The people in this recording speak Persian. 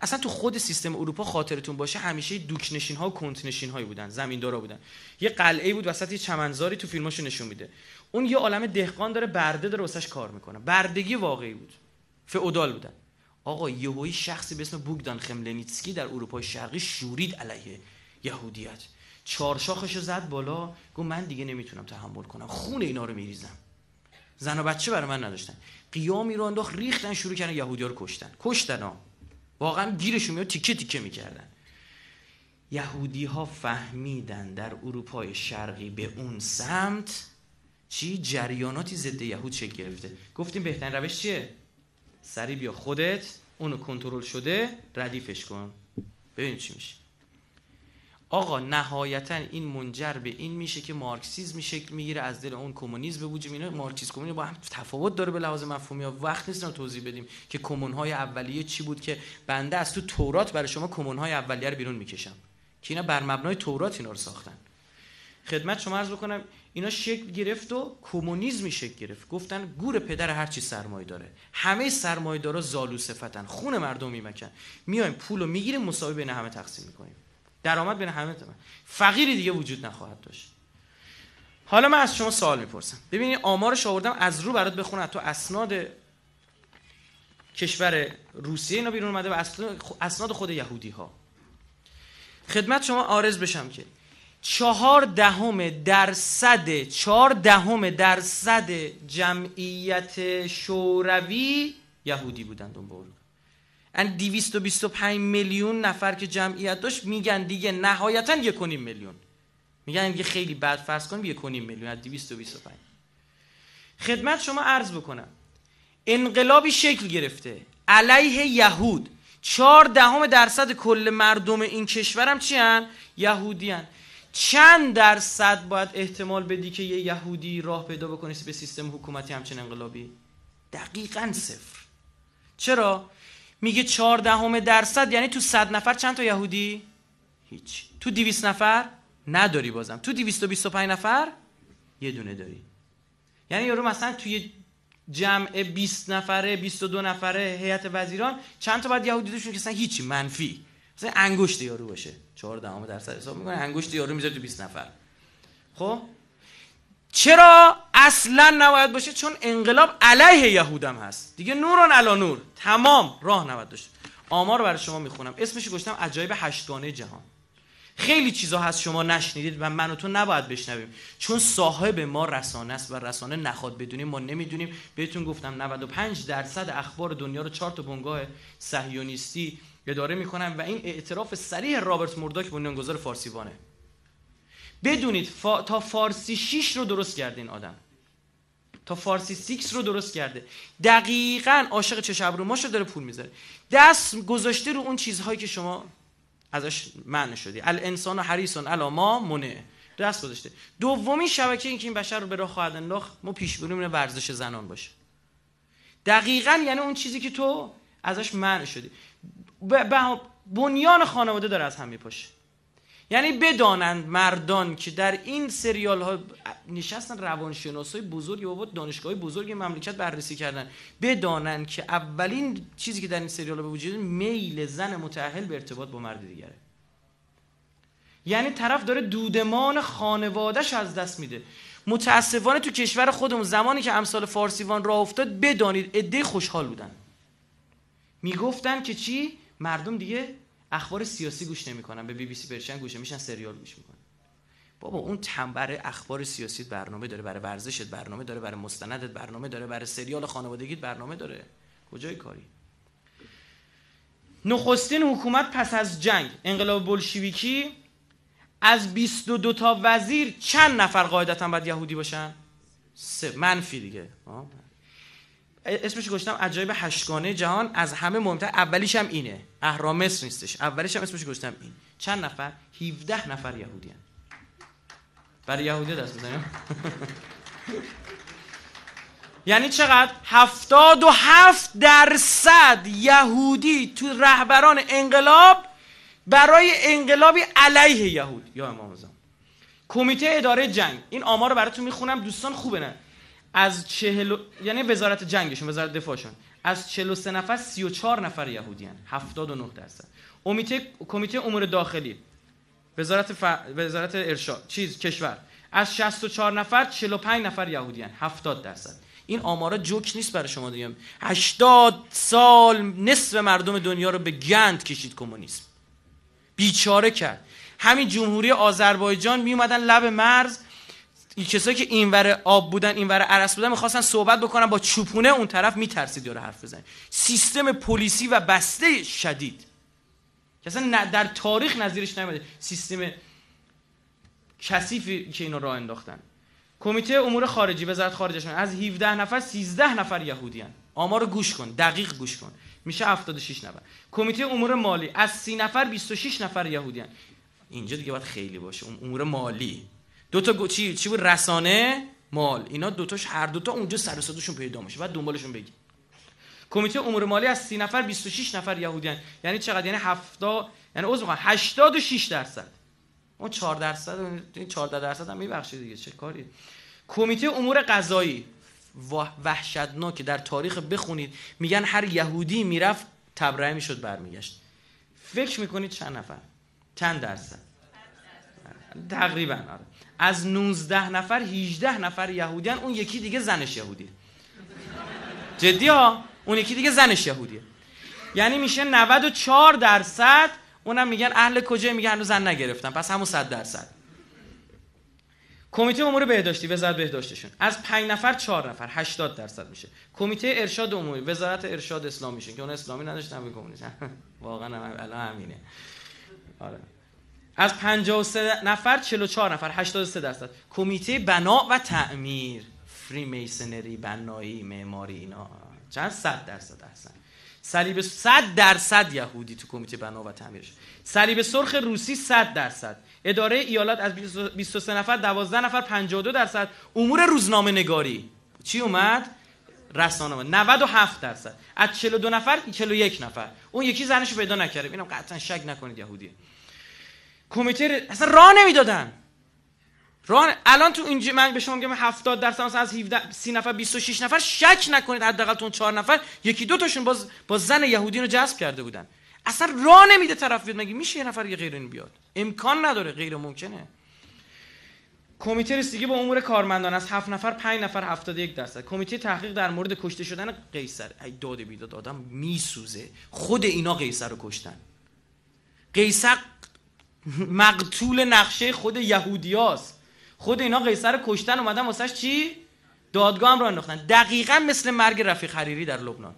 اصلا تو خود سیستم اروپا خاطرتون باشه همیشه دوکنشین ها و کنتنشین هایی بودن، زمیندارا بودن. یه قلعه بود وسط یه چمنزاری، تو فیلماشو نشون میده. اون یه عالمه دهقان داره، برده داره واسش کار میکنه. بردگی واقعی بود. فئودال بودن. آقا یهویی شخصی به اسم بوگدان خملنیتسکی در اروپای شرقی شورید علیه یهودیت. چارشاخشو زد بالا، گفت من دیگه نمیتونم تحمل کنم، خون اینا رو میریزم. زن و بچه برای من نداشتن. قیامی رو انداخت، ریختن، شروع کردن یهودی‌ها رو کشتن ها. واقعا گیرشون میاد، تیکه تیکه میکردن. یهودی‌ها فهمیدن در اروپای شرقی به اون سمت چی جریاناتی ضد یهود شکل گرفته. گفتیم بهترین روش چیه؟ سری بیا خودت اونو کنترل شده ردیفش کن، ببین چی میشه. آقا نهایتا این منجر به این میشه که مارکسیسم شکل میگیره، از دل اون کمونیسم به وجود میاد. مارکسیسم کمونیسم با هم تفاوت داره به لحاظ مفهومی. وقت نیست رو توضیح بدیم که کمونهای اولیه چی بود که بنده از تو تورات برای شما کمونهای اولیه رو بیرون میکشم که اینا بر مبنای تورات اینا رو ساختن. خدمت شما عرض بکنم اینا شکل گرفت و کمونیسمی شکل گرفت. گفتن گور پدر هر چی سرمایه داره، همه سرمایه‌دارا زالو صفتن، خون مردم میمکن، میایم پولو میگیریم مساوی بین همه تقسیم میکنیم، درآمد بین همه تمام، فقیری دیگه وجود نخواهد داشت. حالا من از شما سوال میپرسم، ببینید آمارش آوردم از رو برات بخونم، تو اسناد کشور روسیه اینا بیرون اومده و اسناد خود یهودی ها. خدمت شما عارض بشم که 0.4% جمعیت شوروی یهودی بودند اون بار. یعنی 225 میلیون نفر که جمعیت داشت، میگن دیگه نهایتا 1.5 میلیون، میگن دیگه خیلی بد فرض کنیم 1.5 میلیون از 225. خدمت شما عرض بکنم انقلابی شکل گرفته علیه یهود. 0.4% کل مردم این کشورم چی هن؟ یهودی هن. چند درصد باید احتمال بدی که یه یهودی راه پیدا بکنه به سیستم حکومتی همچین انقلابی؟ دقیقاً 0. چرا؟ میگه 0.4% یعنی تو 100 نفر چند تا یهودی؟ هیچ. تو 200 نفر نداری، بازم تو 225 نفر یه دونه داری. یعنی یارو مثلا توی جمع 20 نفره 22 نفره هیئت وزیران چند تا باید یهودی داشتون که اصلا هیچی، منفی، مثلا انگشت یارو باشه. 0.4% حساب میکنه انگشت یارو میذاره تو 20 نفر. خب چرا اصلا نباید باشه؟ چون انقلاب علیه یهودم هست دیگه، نوران علی نور، تمام راه نباید داشت. آمار رو برای شما میخونم، اسمش گذاشتم عجایب هشتگانه جهان. خیلی چیزا هست شما نشنیدید و من و تو نباید بشنویم، چون صاحب ما رسانه است و رسانه نخواد بدونیم ما نمیدونیم. بهتون گفتم 95% اخبار دنیا رو 4 تا بنگاه صهیونیستی اداره میکنن و این اعتراف صریح رابرت مورداک بنیانگذار فارسیوانه. بدونید تا فارسی 6 رو درست کرده این آدم، تا فارسی 6 رو درست کرده، دقیقاً عاشق چش ابروماشو داره پول میذاره، دست گذاشته رو اون چیزهایی که شما ازش منع شدی. الانسان حریص علی ما منع، دست گذاشته. دومین شبکه این که این بشر رو به راه خواهد انداخت ما پیش بینی اینه ورزش زنان باشه. دقیقاً یعنی اون چیزی که تو ازش منع شدی. بنیان خانواده داره از هم میپاشه. یعنی بدانند مردان که در این سریال ها نشستن روانشناسای بزرگی و دانشگاه‌های بزرگی مملکت بررسی کردن، بدانند که اولین چیزی که در این سریال ها به وجود میل زن متأهل به ارتباط با مرد دیگره. یعنی طرف داره دودمان خانواده‌اش از دست میده. متاسفانه تو کشور خودمون زمانی که امثال فارسیوان راه افتاد، بدانید عده خوشحال بودن، میگفتن که چی؟ مردم دیگه اخبار سیاسی گوش نمی‌کنن، به BBC پرشن گوش میشن، سریال گوش میکنن. بابا اون برای اخبار سیاسی برنامه داره، برای ورزشت برنامه داره، برای مستندت برنامه داره، برای سریال خانوادگیت برنامه داره. کجای کاری؟ نخستین حکومت پس از جنگ انقلاب بولشویکی، از 22 تا وزیر چند نفر قاعدتاً باید یهودی باشن؟ 3. منفی دیگه. اسمش گذاشتم عجایب هشتگانه جهان. از همه مهمتر اولیش هم اینه، اهرام مصر نیستش، اولیش هم اسمش گذاشتم این. چند نفر؟ 17 نفر یهودی هن. برای یهودی دست بزنیم. یعنی چقدر؟ 77% یهودی تو رهبران انقلاب برای انقلابی علیه یهود. یا امام زمان. کمیته اداره جنگ، این آمار رو براتون میخونم دوستان، خوبه نه؟ از 40 یعنی وزارت جنگشون، وزارت دفاعشون، از 43 نفر 34 نفر یهودیان 79%. کمیته امور داخلی وزارت ارشاد کشور از 64 نفر 45 نفر یهودیان 70%. این آمارا جوک نیست برای شما دیگه. 80 سال نصف مردم دنیا رو به گند کشید کمونیسم، بیچاره کرد. همین جمهوری آذربایجان می اومدن لب مرز، این کسایی که اینور آب بودن اینور ارس بودن می‌خواستن صحبت بکنن با چوپونه، اون طرف میترسید یارو حرف بزنه. سیستم پلیسی و بسته شدید که اصلا در تاریخ نظیرش نیامده، سیستم کثیفی که اینو راه انداختن. کمیته امور خارجی وزارت خارجه از 17 نفر 13 نفر یهودیان. آمارو گوش کن، دقیق گوش کن، میشه 76 نفر. کمیته امور مالی از 30 نفر 26 نفر یهودیان. اینجا دیگه باید خیلی باشه. امور مالی دو تا چی بود؟ رسانه، مال، اینا دوتاش هر دوتا اونجا سر و صداشون پیدا میشه، بعد دنبالشون بگی. کمیته امور مالی از 30 نفر 26 نفر یهودیان. یعنی چقدر؟ یعنی 70، یعنی عذر میخوام 86%. اون 4%، این 14% هم میبخشه دیگه، چه کاری. کمیته امور قضایی وحشتناک، در تاریخ بخونید میگن هر یهودی میرفت تبرئه میشد برمیگشت. فکر میکنید چند نفر؟ چند درصد؟ تقریبا آره. از 19 نفر 18 نفر یهودیان، اون یکی دیگه زنش یهودیه. جدی ها، اون یکی دیگه زنش یهودیه. یعنی میشه 94%. اونم میگن اهل کجا؟ میگن هنوز زن نگرفتن، پس همون 100%. کمیته امور بهداشتی وزارت بهداشتشون از 5 نفر 4 نفر 80% میشه. کمیته ارشاد عمومی وزارت ارشاد اسلامی میشه که اون اسلامی نداشتن به کمونیسم. واقعا الان همینه. آره. از 53 نفر 44 نفر 83%. کمیته بنا و تعمیر، فری میسنری، بنایی، معماری، اینا چند 100% هستن. صلیب 100% یهودی تو کمیته بنا و تعمیرش. صلیب سرخ روسی 100%. اداره ایالات از 23 نفر 12 نفر 52%. امور روزنامه نگاری چی اومد؟ رسانه اومد 97%. از 42 نفر 41 نفر. اون یکی زنشو پیدا نکرده، اینم قطعا شک نکنید یهودیه. کمیته اصلا راه نمیدادن. الان تو اینجا من به شما میگم 70% مثلا از 30 نفر 26 نفر شک نکنید حداقل تو 4 نفر یکی دو تاشون با زن یهودی رو جذب کرده بودن. اصلا راه نمیده طرف بیاد. مگه میشه یه نفر یه غیر این بیاد؟ امکان نداره، غیر ممکنه. کمیته رسیدگی با امور کارمندان از 7 نفر 5 نفر 71%. کمیته تحقیق در مورد کشته شدن قیصر. ای داد بیداد، آدم میسوزه. خود اینا قیصر رو کشتن. قیصر مقتول نقشه خود یهودیاست. خود اینا قیصر رو کشتن، اومدن واسش چی؟ دادگاه هم راه انداختن. دقیقاً مثل مرگ رفیق حریری در لبنان.